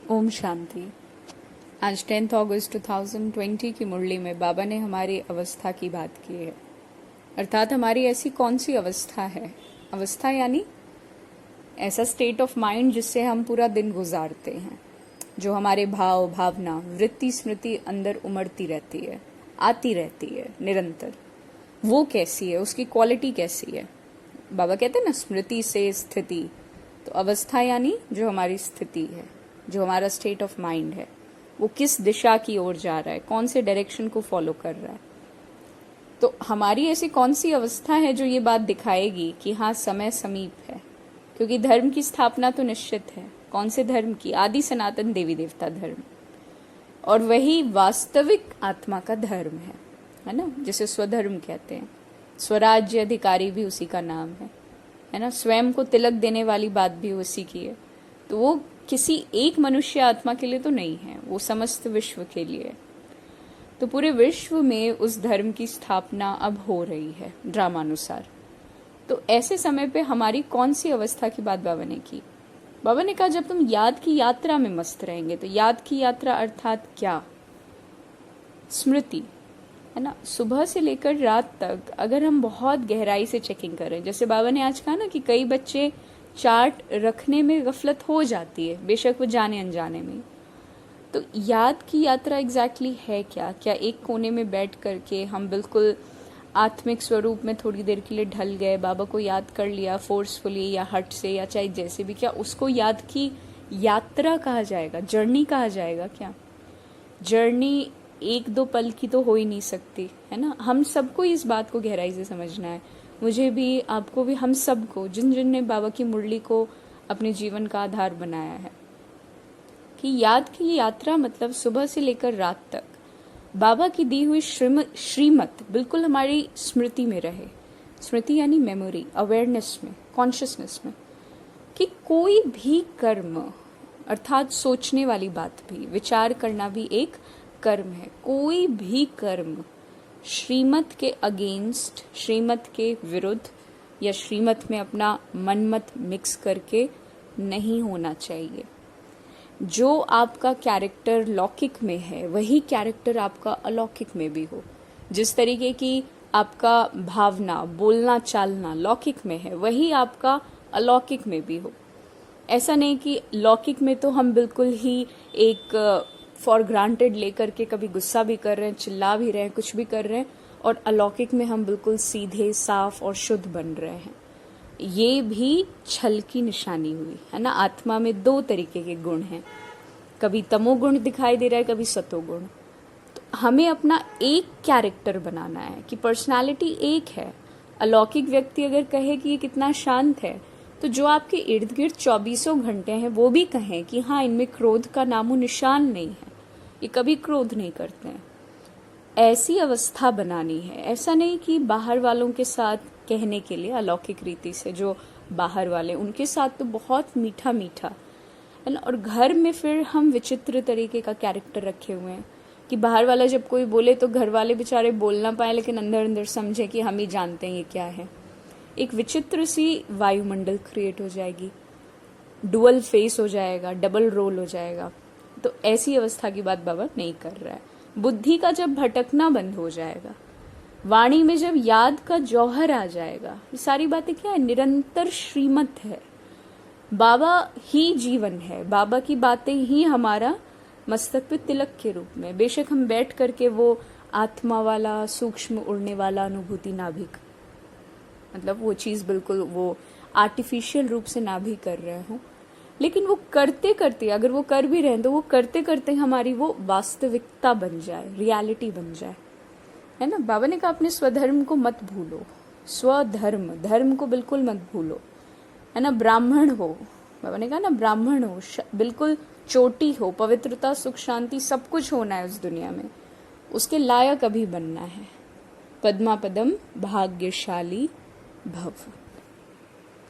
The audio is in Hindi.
ओम शांति। आज 10 अगस्त 2020 की मुरली में बाबा ने हमारी अवस्था की बात की है। अर्थात हमारी ऐसी कौन सी अवस्था है। अवस्था यानी ऐसा स्टेट ऑफ माइंड जिससे हम पूरा दिन गुजारते हैं, जो हमारे भाव भावना वृत्ति स्मृति अंदर उमड़ती रहती है, आती रहती है निरंतर। वो कैसी है, उसकी क्वालिटी कैसी है। बाबा कहते हैं ना, स्मृति से स्थिति। तो अवस्था यानी जो हमारी स्थिति है, जो हमारा स्टेट ऑफ माइंड है, वो किस दिशा की ओर जा रहा है, कौन से डायरेक्शन को फॉलो कर रहा है। तो हमारी ऐसी कौन सी अवस्था है जो ये बात दिखाएगी कि हाँ, समय समीप है। क्योंकि धर्म की स्थापना तो निश्चित है। कौन से धर्म की? आदि सनातन देवी देवता धर्म। और वही वास्तविक आत्मा का धर्म है ना, जिसे स्वधर्म कहते हैं। स्वराज्य अधिकारी भी उसी का नाम है ना। स्वयं को तिलक देने वाली बात भी उसी की है। तो वो किसी एक मनुष्य आत्मा के लिए तो नहीं है, वो समस्त विश्व के लिए है। तो पूरे विश्व में उस धर्म की स्थापना अब हो रही है ड्रामानुसार। तो ऐसे समय पे हमारी कौन सी अवस्था की बात बाबा ने की? बाबा ने कहा, जब तुम याद की यात्रा में मस्त रहेंगे। तो याद की यात्रा अर्थात क्या? स्मृति, है ना। सुबह से लेकर रात तक अगर हम बहुत गहराई से चेकिंग करें, जैसे बाबा ने आज कहा ना कि कई बच्चे चार्ट रखने में गफलत हो जाती है, बेशक वो जाने अनजाने में। तो याद की यात्रा एग्जैक्टली है क्या? क्या एक कोने में बैठ करके हम बिल्कुल आत्मिक स्वरूप में थोड़ी देर के लिए ढल गए, बाबा को याद कर लिया फोर्सफुली या हट से या चाहे जैसे भी, क्या उसको याद की यात्रा कहा जाएगा? जर्नी कहा जाएगा क्या? जर्नी एक दो पल की तो हो ही नहीं सकती, है ना। हम सबको इस बात को गहराई से समझना है, मुझे भी, आपको भी, हम सबको, जिन जिन ने बाबा की मुरली को अपने जीवन का आधार बनाया है, कि याद की यात्रा मतलब सुबह से लेकर रात तक बाबा की दी हुई श्रीमत बिल्कुल हमारी स्मृति में रहे। स्मृति यानी मेमोरी, अवेयरनेस में, कॉन्शियसनेस में, कि कोई भी कर्म, अर्थात सोचने वाली बात भी, विचार करना भी एक कर्म है। कोई भी कर्म श्रीमत के अगेंस्ट, श्रीमत के विरुद्ध या श्रीमत में अपना मनमत मिक्स करके नहीं होना चाहिए। जो आपका कैरेक्टर लौकिक में है वही कैरेक्टर आपका अलौकिक में भी हो। जिस तरीके की आपका भावना, बोलना चालना लौकिक में है, वही आपका अलौकिक में भी हो। ऐसा नहीं कि लौकिक में तो हम बिल्कुल ही एक फॉर ग्रांटेड लेकर के कभी गुस्सा भी कर रहे हैं, चिल्ला भी रहे हैं, कुछ भी कर रहे हैं, और अलौकिक में हम बिल्कुल सीधे, साफ और शुद्ध बन रहे हैं। ये भी छल की निशानी हुई, है ना। आत्मा में दो तरीके के गुण हैं, कभी तमोगुण दिखाई दे रहा है, कभी सतोगुण। तो हमें अपना एक कैरेक्टर बनाना है कि पर्सनालिटी एक है। अलौकिक व्यक्ति अगर कहे कि ये कितना शांत है, तो जो आपके इर्द गिर्द 24 घंटे हैं वो भी कहें कि हाँ, इनमें क्रोध का नामो निशान नहीं है, ये कभी क्रोध नहीं करते हैं। ऐसी अवस्था बनानी है। ऐसा नहीं कि बाहर वालों के साथ कहने के लिए अलौकिक रीति से, जो बाहर वाले उनके साथ तो बहुत मीठा मीठा है ना। और घर में फिर हम विचित्र तरीके का कैरेक्टर रखे हुए हैं कि बाहर वाला जब कोई बोले तो घर वाले बेचारे बोल ना पाए, लेकिन अंदर अंदर समझे कि हम ही जानते हैं ये क्या है। एक विचित्र सी वायुमंडल क्रिएट हो जाएगी, डुअल फेस हो जाएगा, डबल रोल हो जाएगा। तो ऐसी अवस्था की बात बाबा नहीं कर रहा है। बुद्धि का जब भटकना बंद हो जाएगा, वाणी में जब याद का जौहर आ जाएगा, ये सारी बातें क्या है? निरंतर श्रीमत है। बाबा ही जीवन है, बाबा की बातें ही हमारा मस्तक पे तिलक के रूप में। बेशक हम बैठ करके वो आत्मा वाला, सूक्ष्म उड़ने वाला अनुभूति ना भी, मतलब वो चीज बिल्कुल वो आर्टिफिशियल रूप से ना भी कर रहे हो, लेकिन वो करते करते, अगर वो कर भी रहे हैं तो वो करते करते हमारी वो वास्तविकता बन जाए, रियलिटी बन जाए, है ना। बाबा ने कहा, अपने स्वधर्म को मत भूलो। स्वधर्म, धर्म को बिल्कुल मत भूलो, है ना। ब्राह्मण हो, बाबा ने कहा ना, ब्राह्मण हो, बिल्कुल चोटी हो, पवित्रता, सुख, शांति सब कुछ होना है उस दुनिया में, उसके लायक अभी बनना है। पद्मा पदम भाग्यशाली भव।